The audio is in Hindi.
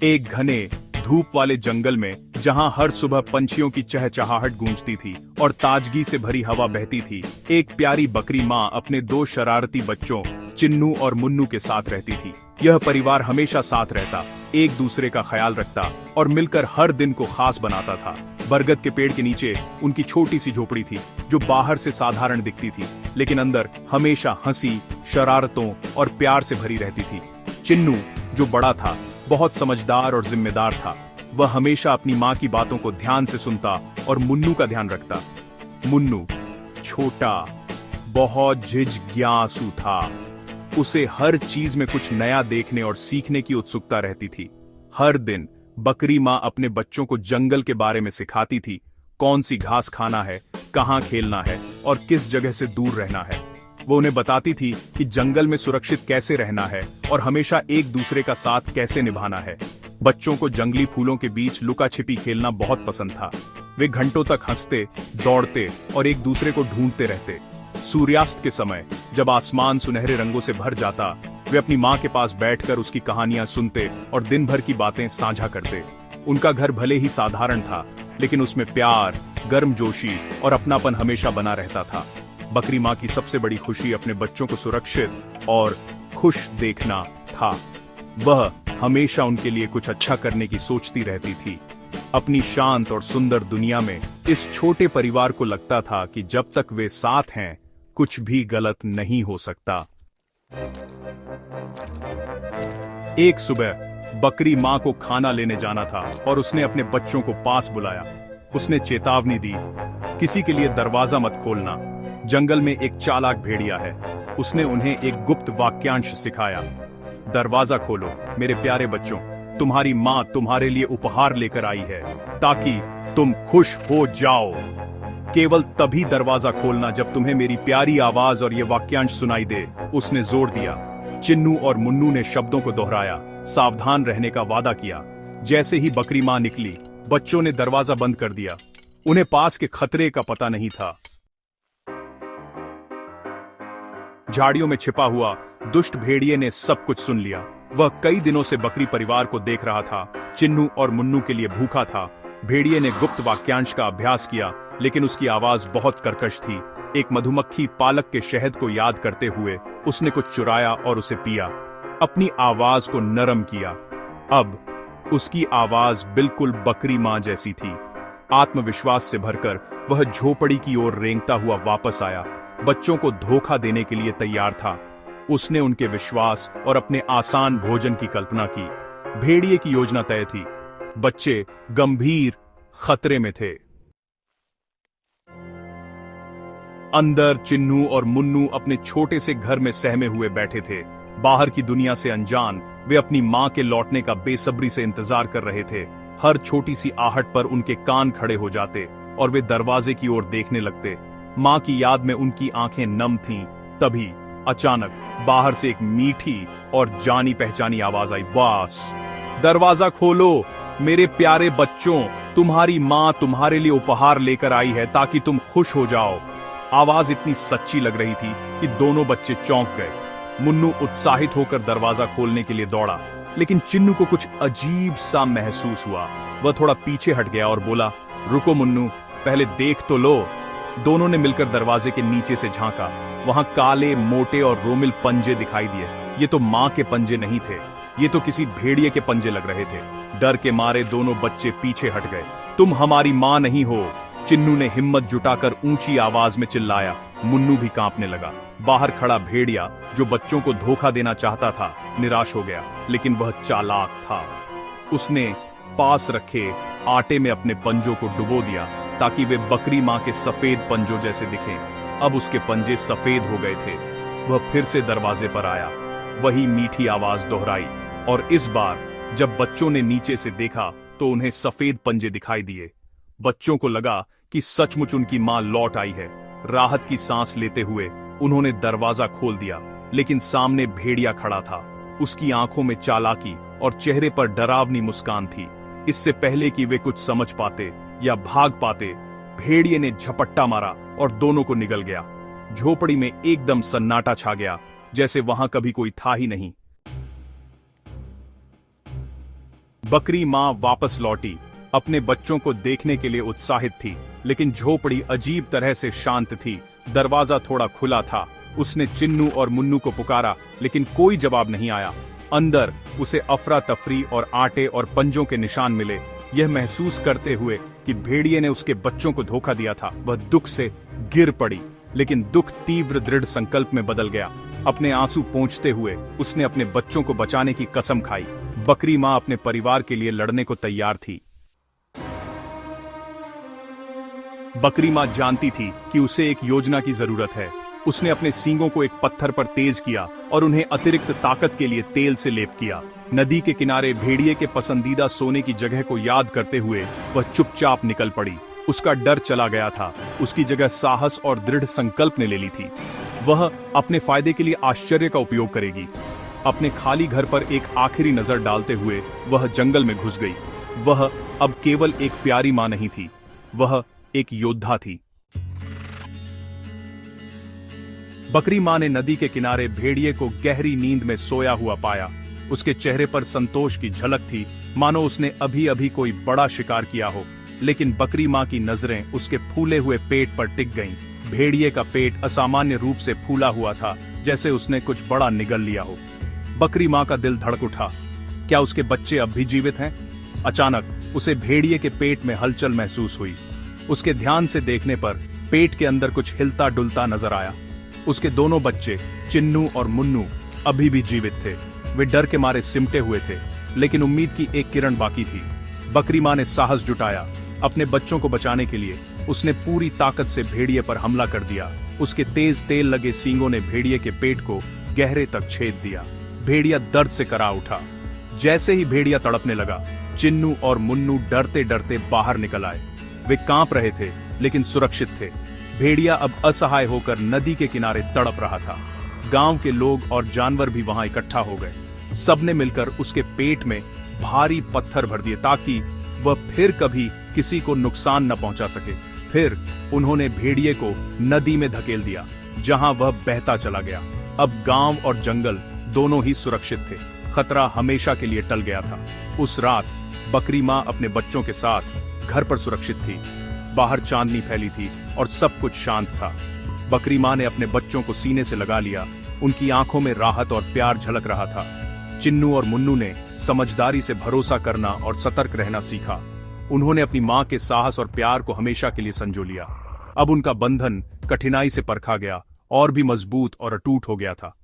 एक घने धूप वाले जंगल में जहां हर सुबह पंछियों की चहचहाहट गूंजती थी और ताजगी से भरी हवा बहती थी, एक प्यारी बकरी माँ अपने दो शरारती बच्चों चिन्नू और मुन्नू के साथ रहती थी। यह परिवार हमेशा साथ रहता, एक दूसरे का ख्याल रखता और मिलकर हर दिन को खास बनाता था। बरगद के पेड़ के नीचे उनकी छोटी सी झोपड़ी थी, जो बाहर से साधारण दिखती थी, लेकिन अंदर हमेशा हंसी, शरारतों और प्यार से भरी रहती थी। चिन्नू, जो बड़ा था, बहुत समझदार और जिम्मेदार था। वह हमेशा अपनी माँ की बातों को ध्यान से सुनता और मुन्नू का ध्यान रखता। मुन्नू, छोटा, बहुत जिज्ञासु था। उसे हर चीज में कुछ नया देखने और सीखने की उत्सुकता रहती थी। हर दिन बकरी माँ अपने बच्चों को जंगल के बारे में सिखाती थी, कौन सी घास खाना है, कहाँ खेलना है और किस जगह से दूर रहना है। वो उन्हें बताती थी कि जंगल में सुरक्षित कैसे रहना है और हमेशा एक दूसरे का साथ कैसे निभाना है। बच्चों को जंगली फूलों के बीच लुका छिपी खेलना बहुत पसंद था। वे घंटों तक हंसते, दौड़ते और एक दूसरे को ढूंढते रहते। सूर्यास्त के समय जब आसमान सुनहरे रंगों से भर जाता, वे अपनी माँ के पास बैठकर उसकी कहानियां सुनते और दिन भर की बातें साझा करते। उनका घर भले ही साधारण था, लेकिन उसमें प्यार, गर्मजोशी और अपनापन हमेशा बना रहता था। बकरी माँ की सबसे बड़ी खुशी अपने बच्चों को सुरक्षित और खुश देखना था। वह हमेशा उनके लिए कुछ अच्छा करने की सोचती रहती थी। अपनी शांत और सुंदर दुनिया में इस छोटे परिवार को लगता था कि जब तक वे साथ हैं, कुछ भी गलत नहीं हो सकता। एक सुबह बकरी माँ को खाना लेने जाना था और उसने अपने बच्चों को पास बुलाया। उसने चेतावनी दी, किसी के लिए दरवाजा मत खोलना, जंगल में एक चालाक भेड़िया है। उसने उन्हें एक गुप्त वाक्यांश सिखाया, दरवाजा खोलो मेरे प्यारे बच्चों, तुम्हारी माँ तुम्हारे लिए उपहार लेकर आई है ताकि तुम खुश हो जाओ। केवल तभी दरवाजा खोलना जब तुम्हें मेरी प्यारी आवाज और ये वाक्यांश सुनाई दे, उसने जोर दिया। चिन्नू और मुन्नू ने शब्दों को दोहराया, सावधान रहने का वादा किया। जैसे ही बकरी माँ निकली, बच्चों ने दरवाजा बंद कर दिया। उन्हें पास के खतरे का पता नहीं था। झाड़ियों में छिपा हुआ दुष्ट भेड़िए ने सब कुछ सुन लिया। वह कई दिनों से बकरी परिवार को देख रहा था। चिन्नू और मुन्नू के लिए भूखा था। भेड़िए ने गुप्त वाक्यांश का अभ्यास किया, लेकिन उसकी आवाज बहुत कर्कश थी। एक मधुमक्खी पालक के शहद को याद करते हुए उसने कुछ चुराया और उसे पिया, अपनी आवाज को नरम किया। अब उसकी आवाज बिल्कुल बकरी माँ जैसी थी। आत्मविश्वास से भरकर वह झोपड़ी की ओर रेंगता हुआ वापस आया। बच्चों को धोखा देने के लिए तैयार था। उसने उनके विश्वास और अपने आसान भोजन की कल्पना की। भेड़िए की योजना तय थी। बच्चे गंभीर खतरे में थे। अंदर चिन्नू और मुन्नू अपने छोटे से घर में सहमे हुए बैठे थे। बाहर की दुनिया से अनजान वे अपनी मां के लौटने का बेसब्री से इंतजार कर रहे थे। हर छोटी सी आहट पर उनके कान खड़े हो जाते और वे दरवाजे की ओर देखने लगते। मां की याद में उनकी आंखें नम थीं। तभी अचानक बाहर से एक मीठी और जानी पहचानी आवाज आई, बस दरवाजा खोलो मेरे प्यारे बच्चों, तुम्हारी मां तुम्हारे लिए उपहार लेकर आई है ताकि तुम खुश हो जाओ। आवाज इतनी सच्ची लग रही थी कि दोनों बच्चे चौंक गए। मुन्नू उत्साहित होकर दरवाजा खोलने के लिए दौड़ा, लेकिन चिन्नू को कुछ अजीब सा महसूस हुआ। वह थोड़ा पीछे हट गया और बोला, रुको मुन्नू, पहले देख तो लो। दोनों ने मिलकर दरवाजे के नीचे से झांका। वहां काले, मोटे और रोमिल पंजे दिखाई दिए। ये तो मां के पंजे नहीं थे, ये तो किसी भेड़िए के पंजे लग रहे थे। डर के मारे दोनों बच्चे पीछे हट गए। तुम हमारी मां नहीं हो, चिन्नू ने हिम्मत जुटाकर ऊंची आवाज में चिल्लाया। मुन्नू भी कांपने लगा। बाहर खड़ा भेड़िया, जो बच्चों को धोखा देना चाहता था, निराश हो गया, लेकिन वह चालाक था। उसने पास रखे आटे में अपने पंजों को डुबो दिया ताकि वे बकरी मां के सफेद पंजों जैसे दिखें। अब उसके पंजे सफेद हो गए थे। वह फिर से दरवाजे पर आया, वही मीठी आवाज दोहराई, और इस बार जब बच्चों ने नीचे से देखा तो उन्हें सफेद पंजे दिखाई दिए। बच्चों को लगा कि सचमुच उनकी मां लौट आई है। राहत की सांस लेते हुए उन्होंने दरवाजा खोल दिया, लेकिन सामने भेड़िया खड़ा था। उसकी आंखों में चालाकी और चेहरे पर डरावनी मुस्कान थी। इससे पहले कि वे कुछ समझ पाते या भाग पाते, भेड़िए ने झपट्टा मारा और दोनों को निगल गया। झोपड़ी में एकदम सन्नाटा छा गया, जैसे वहां कभी कोई था ही नहीं। बकरी माँ वापस लौटी। अपने बच्चों को देखने के लिए उत्साहित थी, लेकिन झोपड़ी अजीब तरह से शांत थी। दरवाजा थोड़ा खुला था। उसने चिन्नू और मुन्नू को पुकारा, लेकिन कोई जवाब नहीं आया। अंदर उसे अफरा तफरी और आटे और पंजों के निशान मिले। यह महसूस करते हुए कि भेड़िए ने उसके बच्चों को धोखा दिया था, वह दुख से गिर पड़ी। लेकिन दुख तीव्र दृढ़ संकल्प में बदल गया। अपने आंसू पोंछते हुए उसने अपने बच्चों को बचाने की कसम खाई। बकरी माँ अपने परिवार के लिए लड़ने को तैयार थी। बकरी माँ जानती थी कि उसे एक योजना की जरूरत है। उसने अपने सींगों को एक पत्थर पर तेज किया और उन्हें अतिरिक्त ताकत के लिए तेल से लेप किया। नदी के किनारे भेड़िए के पसंदीदा सोने की जगह को याद करते हुए वह चुपचाप निकल पड़ी। उसका डर चला गया था, उसकी जगह साहस और दृढ़ संकल्प ने ले ली थी। वह अपने फायदे के लिए आश्चर्य का उपयोग करेगी। अपने खाली घर पर एक आखिरी नजर डालते हुए वह जंगल में घुस गई। वह अब केवल एक प्यारी मां नहीं थी, वह एक योद्धा थी। बकरी मां ने नदी के किनारे भेड़िए को गहरी नींद में सोया हुआ पाया। उसके चेहरे पर संतोष की झलक थी, मानो उसने अभी अभी कोई बड़ा शिकार किया हो। लेकिन बकरी मां की नजरें उसके फूले हुए पेट पर टिक गईं। भेड़िए का पेट असामान्य रूप से फूला हुआ था, जैसे उसने कुछ बड़ा निगल लिया हो। बकरी मां का दिल धड़क उठा। क्या उसके बच्चे अब भी जीवित हैं? अचानक उसे भेड़िए के पेट में हलचल महसूस हुई। उसके ध्यान से देखने पर पेट के अंदर कुछ हिलता डुलता नजर आया। उसके दोनों बच्चे चिन्नू और मुन्नू अभी भी जीवित थे। वे डर के मारे सिमटे हुए थे, लेकिन उम्मीद की एक किरण बाकी थी। बकरी मां ने साहस जुटाया। अपने बच्चों को बचाने के लिए उसने पूरी ताकत से भेड़िए पर हमला कर दिया। उसके तेज तेल लगे सींगों ने भेड़िए के पेट को गहरे तक छेद दिया। भेड़िया दर्द से करा उठा। जैसे ही भेड़िया तड़पने लगा, चिन्नू और मुन्नू डरते डरते बाहर निकल आए। वे कांप रहे थे, लेकिन सुरक्षित थे। भेड़िया अब असहाय होकर नदी के किनारे तड़प रहा था। गांव के लोग और जानवर भी वहां इकट्ठा हो गए। सबने मिलकर उसके पेट में भारी पत्थर भर दिए ताकि वह फिर कभी किसी को नुकसान न पहुंचा सके। फिर उन्होंने भेड़िए को नदी में धकेल दिया, जहां वह बहता चला गया। अब गांव और जंगल दोनों ही सुरक्षित थे। खतरा हमेशा के लिए टल गया था। उस रात बकरी मां अपने बच्चों के साथ घर पर सुरक्षित थी। बाहर चांदनी फैली थी और सब कुछ शांत था। बकरी मां ने अपने बच्चों को सीने से लगा लिया। उनकी आंखों में राहत और प्यार झलक रहा था। चिन्नू और मुन्नू ने समझदारी से भरोसा करना और सतर्क रहना सीखा। उन्होंने अपनी मां के साहस और प्यार को हमेशा के लिए संजो लिया। अब उनका बंधन कठिनाई से परखा गया और भी मजबूत और अटूट हो गया था।